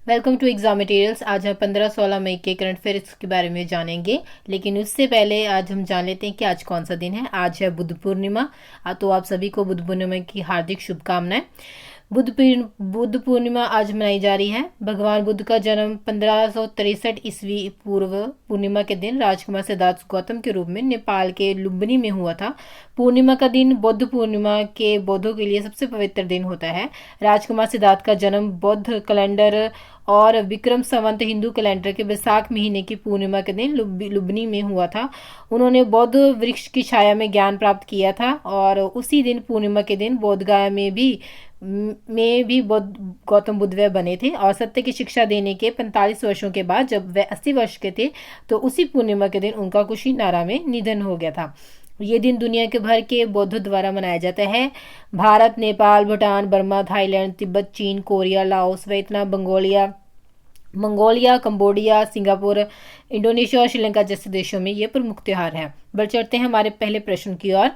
Welcome to exam materials. आज हम 15-16 मई के करंट अफेयर्स के बारे में जानेंगे, लेकिन उससे पहले आज हम जान लेते हैं कि आज कौन सा दिन है। आज है बुद्ध पूर्णिमा। तो आप सभी को बुद्ध पूर्णिमा की हार्दिक शुभकामनाएं। बुद्ध पूर्णिमा आज मनाई जा रही है। भगवान बुद्ध का जन्म 1563 ईस्वी पूर्व पूर्णिमा के दिन राजकुमार सिद्धार्थ गौतम के रूप में नेपाल के लुम्बिनी में हुआ था। पूर्णिमा का दिन बौद्ध पूर्णिमा के बौद्धों के लिए सबसे पवित्र दिन होता है। राजकुमार सिद्धार्थ का जन्म बौद्ध कैलेंडर और विक्रम संवत हिंदू कैलेंडर के वैशाख महीने की पूर्णिमा के दिन लुम्बिनी में हुआ था। उन्होंने बौद्ध वृक्ष की छाया में ज्ञान प्राप्त किया था और उसी दिन पूर्णिमा के दिन बोधगया में भी बौद्ध गौतम बुद्ध वे बने थे। और सत्य की शिक्षा देने के 45 वर्षों के बाद जब वे 80 वर्ष के थे तो उसी पूर्णिमा के दिन उनका कुशीनारा में निधन हो गया था। ये दिन दुनिया के भर के बौद्धों द्वारा मनाया जाता है। भारत, नेपाल, भूटान, बर्मा, थाईलैंड, तिब्बत, चीन, Korea, Laos, Vietnam, Mongolia, Cambodia, Singapore, Indonesia और श्रीलंका जैसे देशों में ये प्रमुख त्योहार है। बढ़ चढ़ते हैं हमारे पहले प्रश्न की ओर।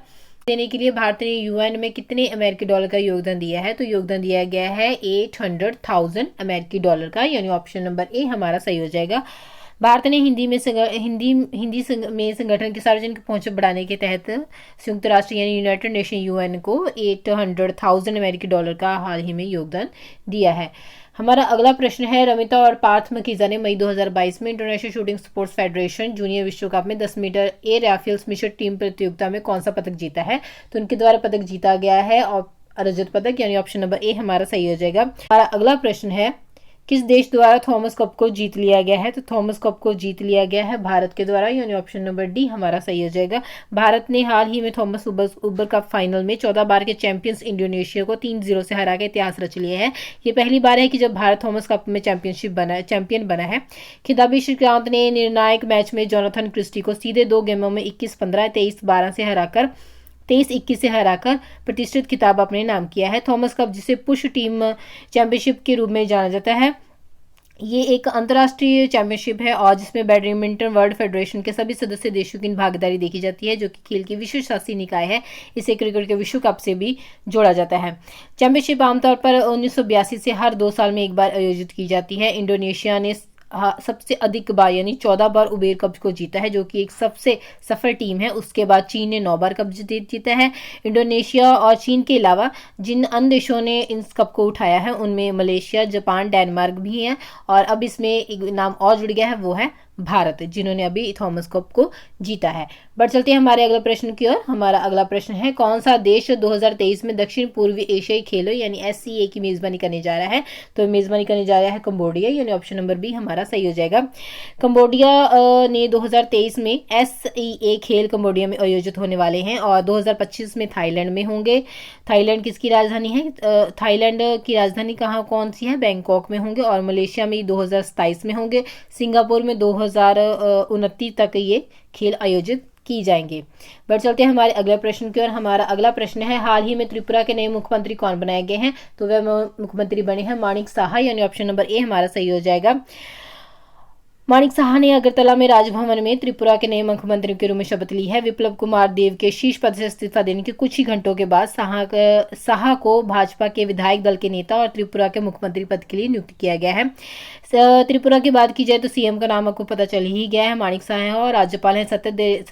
देने के लिए भारत ने यूएन में कितने अमेरिकी डॉलर का योगदान दिया है? तो योगदान दिया गया है 800,000 अमेरिकी डॉलर का, यानी ऑप्शन नंबर ए हमारा सही हो जाएगा। भारत ने हिंदी में संगठन की सार्वजनिक पहुंच बढ़ाने के तहत संयुक्त राष्ट्र यानी यूनाइटेड नेशन यूएन को 800,000 अमेरिकी डॉलर का हाल ही में योगदान दिया है। हमारा अगला प्रश्न है, रमिता और पार्थ मकीजा ने मई 2022 में international shooting sports federation junior विश्व कप में 10 मीटर एयर राइफल्स मिश्र टीम प्रतियोगिता में कौन सा पदक जीता है? तो उनके द्वारा पदक जीता गया है और रजत पदक, यानी ऑप्शन नंबर ए हमारा सही हो जाएगा। हमारा अगला प्रश्न है, किस देश द्वारा थॉमस कप को जीत लिया गया है? तो थॉमस कप को जीत लिया गया है भारत के द्वारा, यानी ऑप्शन नंबर डी हमारा सही हो जाएगा। भारत ने हाल ही में थॉमस उबर कप फाइनल में 14 बार के चैंपियंस इंडोनेशिया को 3-0 से हरा के इतिहास रच लिया है। ये पहली बार है कि जब भारत थॉमस कप में चैंपियन बना है। खिताबी श्रीकांत ने निर्णायक मैच में जोनाथन क्रिस्टी को सीधे 2 गेमों में 21-15, 23-21 से हराकर प्रतिष्ठित खिताब अपने नाम किया है। थॉमस कप, जिसे पुरुष टीम चैंपियनशिप के रूप में जाना जाता है, ये एक अंतर्राष्ट्रीय चैंपियनशिप है और जिसमें बैडमिंटन वर्ल्ड फेडरेशन के सभी सदस्य देशों की भागीदारी देखी जाती है, जो कि खेल की विश्व शासी निकाय है। इसे क्रिकेट के विश्व कप से भी जोड़ा जाता है। चैंपियनशिप आमतौर पर 1982 से हर 2 साल में एक बार आयोजित की जाती है। इंडोनेशिया ने सबसे अधिक बार यानी 14 बार उबेर कप को जीता है, जो कि एक सबसे सफल टीम है। उसके बाद चीन ने 9 बार कप जीता है। इंडोनेशिया और चीन के अलावा जिन अन्य देशों ने इस कप को उठाया है उनमें मलेशिया, जापान, डेनमार्क भी हैं। और अब इसमें एक नाम और जुड़ गया है, वो है भारत, जिन्होंने अभी थॉमस कप को जीता है। बढ़ चलते हैं हमारे अगले प्रश्न की ओर। हमारा अगला प्रश्न है, कौन सा देश 2023 में दक्षिण पूर्वी एशियाई खेलों यानी SCA की मेजबानी करने जा रहा है? तो मेजबानी करने जा रहा है कंबोडिया, यानी ऑप्शन नंबर बी हमारा सही हो जाएगा। कंबोडिया ने 2023 में SCA खेल कंबोडिया में आयोजित होने वाले हैं और 2025 में थाईलैंड में होंगे। थाईलैंड किसकी राजधानी है? थाईलैंड की राजधानी कौन सी है? बैंकॉक में होंगे। और मलेशिया में 2027 में होंगे। सिंगापुर में 2029 तक ये खेल आयोजित की जाएंगे। बढ़ चलते हैं हमारे अगले प्रश्न की ओर। हमारा अगला प्रश्न है, हाल ही में त्रिपुरा के नए मुख्यमंत्री कौन बनाए गए हैं? तो वह मुख्यमंत्री बने हैं माणिक साहा, यानी ऑप्शन नंबर ए हमारा सही हो जाएगा। माणिक साहा ने अगरतला में राजभवन में त्रिपुरा के नए मुख्यमंत्री के रूप में शपथ ली है। विप्लव कुमार देव के शीर्ष पद से इस्तीफा देने के कुछ ही घंटों के बाद साहा को भाजपा के विधायक दल के नेता और त्रिपुरा के मुख्यमंत्री पद के लिए नियुक्त किया गया है। त्रिपुरा की बात की जाए तो सीएम का नाम आपको पता चल ही गया है, माणिक साहा है। और राज्यपाल हैं सत्यदेव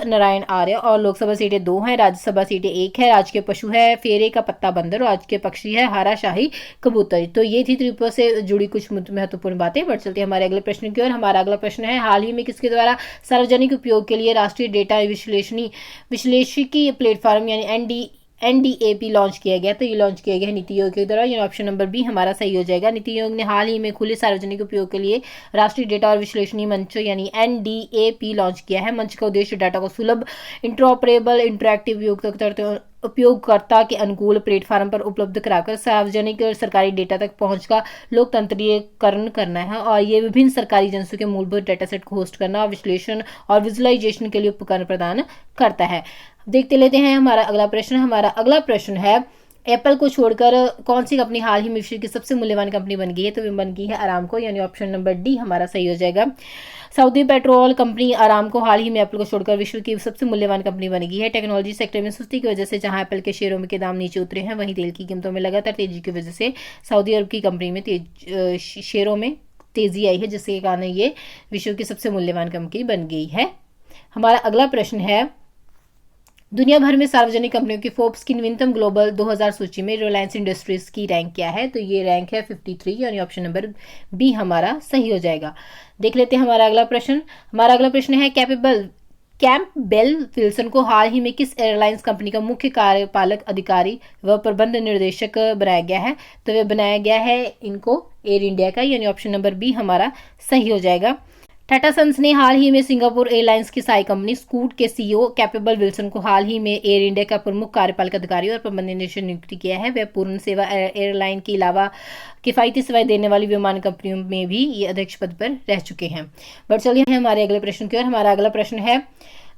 नारायण आर्य। और लोकसभा सीटें 2 हैं, राज्यसभा सीटें 1 है। राजकीय पशु है फेरे का पत्ता बंदर और राजकीय पक्षी है हरा शाही कबूतर। तो ये थी त्रिपुरा से जुड़ी कुछ महत्वपूर्ण बातें। बढ़ चलते हैं हमारे अगले प्रश्न की ओर। हमारा अगला प्रश्न है, हाल ही में किसके द्वारा सार्वजनिक उपयोग के लिए राष्ट्रीय डेटा विश्लेषिकी प्लेटफॉर्म यानी NDAP लॉन्च किया गया? तो ये लॉन्च किया गया है नीति आयोग के द्वारा, ये ऑप्शन नंबर बी हमारा सही हो जाएगा। नीति आयोग ने हाल ही में खुले सार्वजनिक उपयोग के लिए राष्ट्रीय डेटा और विश्लेषणी मंच यानी NDAP लॉन्च किया है। मंच का उद्देश्य डाटा को सुलभ, इंटरऑपरेबल, इंटरैक्टिव, उपयोगकर्ता के अनुकूल प्लेटफॉर्म पर उपलब्ध कराकर सार्वजनिक और सरकारी डेटा तक पहुंच का लोकतंत्रीकरण करना है। और ये विभिन्न सरकारी एजेंसियों के मूलभूत डेटा सेट को होस्ट करना और विश्लेषण और विजुअलाइजेशन के लिए उपकरण प्रदान करता है। देखते लेते हैं हमारा अगला प्रश्न। हमारा अगला प्रश्न है, एप्पल को छोड़कर कौन सी कंपनी हाल ही में विश्व की सबसे मूल्यवान कंपनी बन गई है? तो वे बन गई है अरामको, यानी ऑप्शन नंबर डी हमारा सही हो जाएगा। सऊदी पेट्रोल कंपनी अरामको हाल ही में एप्पल को छोड़कर विश्व की सबसे मूल्यवान कंपनी बन गई है। टेक्नोलॉजी सेक्टर में सुस्ती की वजह से जहां एप्पल के शेयरों के दाम नीचे उतरे हैं, वहीं तेल की कीमतों में लगातार तेजी की वजह से सऊदी अरब की कंपनी में शेयरों में तेजी आई है, जिसके कारण ये विश्व की सबसे मूल्यवान कंपनी बन गई है। हमारा अगला प्रश्न है, दुनिया भर में सार्वजनिक कंपनियों की फोर्ब्स की नवीनतम ग्लोबल 2000 सूची में रिलायंस इंडस्ट्रीज की रैंक क्या है? तो ये रैंक है 53, यानी ऑप्शन नंबर बी हमारा सही हो जाएगा। देख लेते हैं हमारा अगला प्रश्न। हमारा अगला प्रश्न है, कैम्पबेल विल्सन को हाल ही में किस एयरलाइंस कंपनी का मुख्य कार्यपालक अधिकारी व प्रबंध निर्देशक बनाया गया है? तो वे बनाया गया है इनको एयर इंडिया का, यानी ऑप्शन नंबर बी हमारा सही हो जाएगा। टाटा सन्स ने हाल ही में सिंगापुर एयरलाइंस की साई कंपनी स्कूट के सीईओ कैपेबल विल्सन को हाल ही में एयर इंडिया का प्रमुख कार्यपालक अधिकारी और प्रबंध निदेशक नियुक्त किया है। वह पूर्ण सेवा एयरलाइन के अलावा किफायती सेवाएं देने वाली विमान कंपनियों में भी ये अध्यक्ष पद पर रह चुके हैं। बढ़ चलिए हमारे अगले प्रश्न की ओर। हमारा अगला प्रश्न है,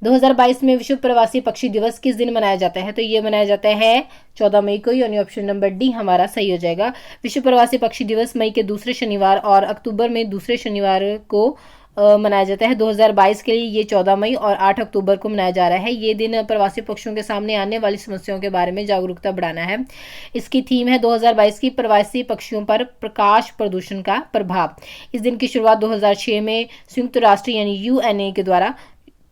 2022 में विश्व प्रवासी पक्षी दिवस किस दिन मनाया जाता है? तो ये मनाया जाता है 14 मई को, यानी ऑप्शन नंबर डी हमारा सही हो जाएगा। विश्व प्रवासी पक्षी दिवस मई के दूसरे शनिवार और अक्टूबर में दूसरे शनिवार को मनाया जाता है। 2022 के लिए ये 14 मई और 8 अक्टूबर को मनाया जा रहा है। ये दिन प्रवासी पक्षियों के सामने आने वाली समस्याओं के बारे में जागरूकता बढ़ाना है। इसकी थीम है 2022 की प्रवासी पक्षियों पर प्रकाश प्रदूषण का प्रभाव। इस दिन की शुरुआत 2006 में संयुक्त राष्ट्र यानी यूएनए के द्वारा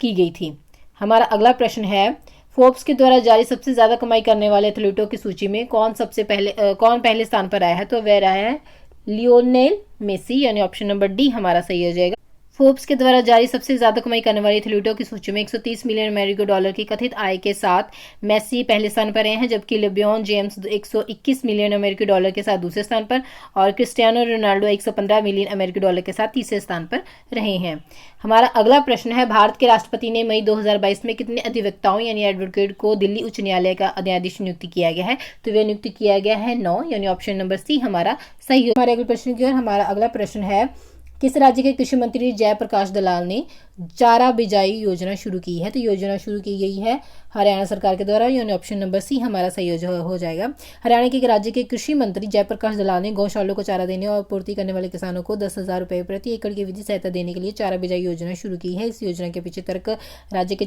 की गई थी। हमारा अगला प्रश्न है, फोर्ब्स के द्वारा जारी सबसे ज्यादा कमाई करने वाले एथलीटों की सूची में कौन पहले स्थान पर आया है? तो वह रहा है लियोनेल मेसी, यानी ऑप्शन नंबर डी हमारा सही हो जाएगा। फोर्ब्स के द्वारा जारी सबसे ज्यादा कमाई करने वाले एथलीटों की सूची में 130 मिलियन अमेरिकी डॉलर की कथित आय के साथ मेसी पहले स्थान पर रहे हैं, जबकि लेब्रॉन जेम्स 121 मिलियन अमेरिकी डॉलर के साथ दूसरे स्थान पर और क्रिस्टियानो रोनाल्डो 115 मिलियन अमेरिकी डॉलर के साथ तीसरे स्थान पर रहे हैं। हमारा अगला प्रश्न है, भारत के राष्ट्रपति ने मई 2022 में कितने अधिवक्ताओं यानी एडवोकेट को दिल्ली उच्च न्यायालय का न्यायाधीश नियुक्त किया गया है? तो वह नियुक्त किया गया है 9, यानी ऑप्शन नंबर सी हमारा सही है। हमारे अगले प्रश्न की ओर। हमारा अगला प्रश्न है, किस राज्य के कृषि मंत्री जयप्रकाश दलाल ने चारा बिजाई योजना शुरू की है? तो योजना शुरू की गई है हरियाणा सरकार के द्वारा, यानी ऑप्शन नंबर सी हमारा सही हो जाएगा। हरियाणा के राज्य के कृषि मंत्री जयप्रकाश दलाल ने गौशालों को चारा देने और पूर्ति करने वाले किसानों को 10,000 रुपए प्रति एकड़ की विधि सहायता देने के लिए चारा बिजाई योजना शुरू की है। इस योजना के पीछे तर्क राज्य के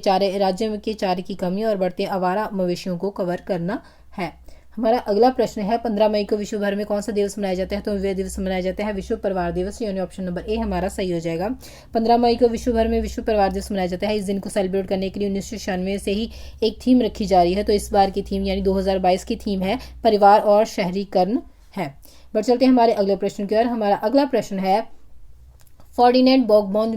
चारे की कमी और बढ़ते आवारा मवेशियों को कवर करना है। हमारा अगला प्रश्न है, 15 मई को विश्व भर में कौन सा दिवस मनाया जाता है? तो वह दिवस मनाया जाता है विश्व परिवार दिवस, यानी ऑप्शन नंबर ए हमारा सही हो जाएगा। 15 मई को विश्व भर में विश्व परिवार दिवस मनाया जाता है। इस दिन को सेलिब्रेट करने के लिए 1996 से ही एक थीम रखी जा रही है। तो इस बार की थीम यानी 2022 की थीम है परिवार और शहरीकरण है। बढ़ चलते हैं हमारे अगले प्रश्न की ओर। हमारा अगला प्रश्न है, फर्डिनेंड बोगबॉन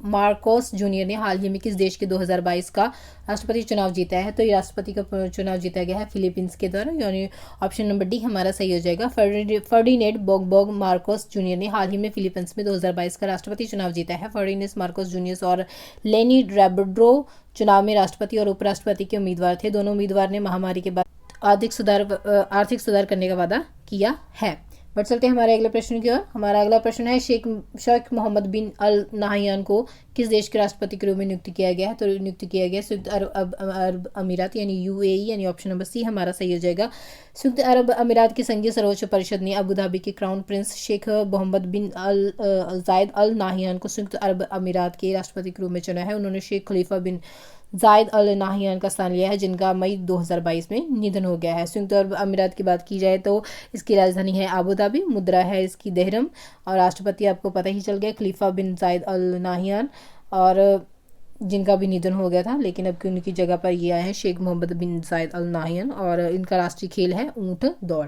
मार्कोस जूनियर ने हाल ही में किस देश के 2022 का राष्ट्रपति चुनाव जीता है? तो ये राष्ट्रपति का चुनाव जीता गया है फिलीपींस के द्वारा, यानी ऑप्शन नंबर डी हमारा सही हो जाएगा। फर्डिनेंड बोगबॉन मार्कोस जूनियर ने हाल ही में फिलीपींस में 2022 का राष्ट्रपति चुनाव जीता है। फर्डिनेंड मार्कोस जूनियर और लेनी ड्राबड्रो चुनाव में राष्ट्रपति और उपराष्ट्रपति के उम्मीदवार थे। दोनों उम्मीदवार ने महामारी के बाद आर्थिक सुधार करने का वादा किया है। बढ़ चलते हैं हमारे अगले प्रश्न की ओर। हमारा अगला प्रश्न है, शेख मोहम्मद बिन अल नाहियान को किस देश के राष्ट्रपति के रूप में नियुक्त किया गया है? तो नियुक्त किया गया संयुक्त अरब अमीरात यानी यूएई, यानी ऑप्शन नंबर सी हमारा सही हो जाएगा। संयुक्त अरब अमीरात की संघीय सर्वोच्च परिषद ने अबू धाबी के क्राउन प्रिंस शेख मोहम्मद बिन जायद अल नाहियान को संयुक्त अरब अमीरात के राष्ट्रपति के रूप में चुना है। उन्होंने शेख खलीफा बिन जायद अल नाहियान का स्थान लिया है, जिनका मई 2022 में निधन हो गया है। संयुक्त अरब अमीरात की बात की जाए तो इसकी राजधानी है अबू धाबी, मुद्रा है इसकी दिरहम और राष्ट्रपति आपको पता ही चल गया खलीफा बिन जायद अल नाहियान, और जिनका भी निधन हो गया था, लेकिन अब उनकी जगह पर ये आए हैं शेख मोहम्मद बिन जायद अल नाहियान और इनका राष्ट्रीय खेल है ऊंट दौड़।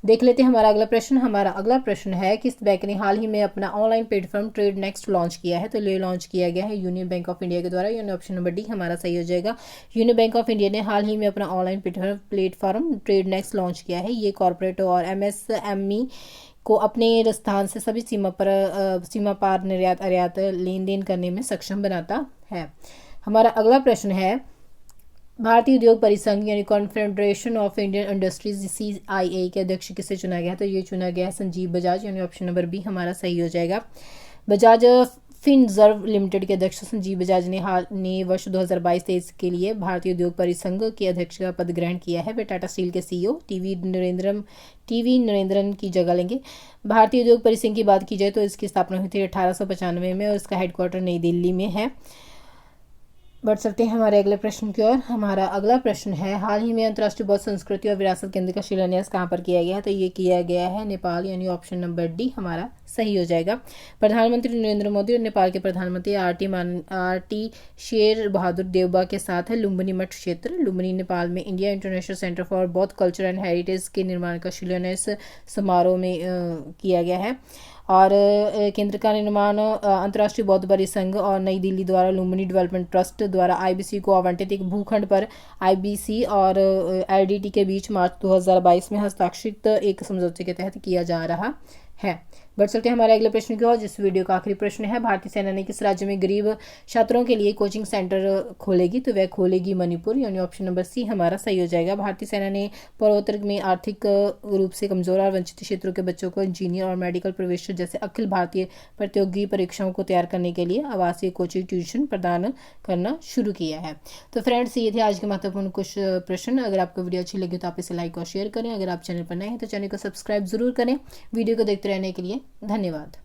देख लेते हैं हमारा अगला प्रश्न। हमारा अगला प्रश्न है, किस बैंक ने हाल ही में अपना online platform trade next launch किया है? तो ये लॉन्च किया गया है यूनियन बैंक ऑफ इंडिया के द्वारा, यानी ऑप्शन नंबर डी हमारा सही हो जाएगा। यूनियन बैंक ऑफ इंडिया ने हाल ही में अपना online platform trade next launch किया है। ये कॉर्पोरेट और एमएसएमई को अपने स्थान से सभी सीमा पार निर्यात आयात लेन देन करने में सक्षम बनाता है। हमारा अगला प्रश्न है, भारतीय उद्योग परिसंघ यानी confederation of Indian industries CII के अध्यक्ष किसे चुना गया है? तो ये चुना गया है संजीव बजाज, यानी ऑप्शन नंबर बी हमारा सही हो जाएगा। बजाज फिनजर्व लिमिटेड के अध्यक्ष संजीव बजाज ने वर्ष 2022-23 के लिए भारतीय उद्योग परिसंघ के अध्यक्ष का पद ग्रहण किया है। वे टाटा स्टील के सीईओ टीवी नरेंद्रन की जगह लेंगे। भारतीय उद्योग परिसंघ की बात की जाए तो इसकी स्थापना हुई थी 1895 में और इसका हेडक्वार्टर नई दिल्ली में है। बढ़ सकते हैं हमारे अगले प्रश्न की ओर। हमारा अगला प्रश्न है, हाल ही में अंतर्राष्ट्रीय बौद्ध संस्कृति और विरासत केंद्र का शिलान्यास कहाँ पर किया गया है? तो ये किया गया है नेपाल, यानी ऑप्शन नंबर डी हमारा सही हो जाएगा। प्रधानमंत्री नरेंद्र मोदी और नेपाल के प्रधानमंत्री आरटी शेर बहादुर देवबा के साथ है लुम्बिनी मठ क्षेत्र। लुम्बिनी नेपाल में इंडिया इंटरनेशनल सेंटर फॉर बौद्ध कल्चर एंड हेरिटेज के निर्माण का शिलान्यास समारोह में किया गया है। और केंद्र का निर्माण अंतर्राष्ट्रीय बौद्ध परिसंघ और नई दिल्ली द्वारा लुम्बिनी डेवलपमेंट ट्रस्ट द्वारा आईबीसी को आवंटित एक भूखंड पर आईबीसी और एलडीटी के बीच मार्च 2022 में हस्ताक्षरित एक समझौते के तहत किया जा रहा है। बढ़ सकते हैं हमारे अगले प्रश्न की ओर, जिस वीडियो का आखिरी प्रश्न है, भारतीय सेना ने किस राज्य में गरीब छात्रों के लिए कोचिंग सेंटर खोलेगी? तो वह खोलेगी मणिपुर, यानी ऑप्शन नंबर सी हमारा सही हो जाएगा। भारतीय सेना ने पूर्वोत्तर में आर्थिक रूप से कमजोर और वंचित क्षेत्रों के बच्चों को इंजीनियर और मेडिकल प्रवेश जैसे अखिल भारतीय प्रतियोगी परीक्षाओं को तैयार करने के लिए आवासीय कोचिंग ट्यूशन प्रदान करना शुरू किया है। तो फ्रेंड्स, ये थे आज के महत्वपूर्ण कुछ प्रश्न। अगर आपको वीडियो अच्छी लगी तो आप इसे लाइक और शेयर करें। अगर आप चैनल पर नए हैं तो चैनल को सब्सक्राइब जरूर करें। वीडियो को देखते रहने के लिए धन्यवाद।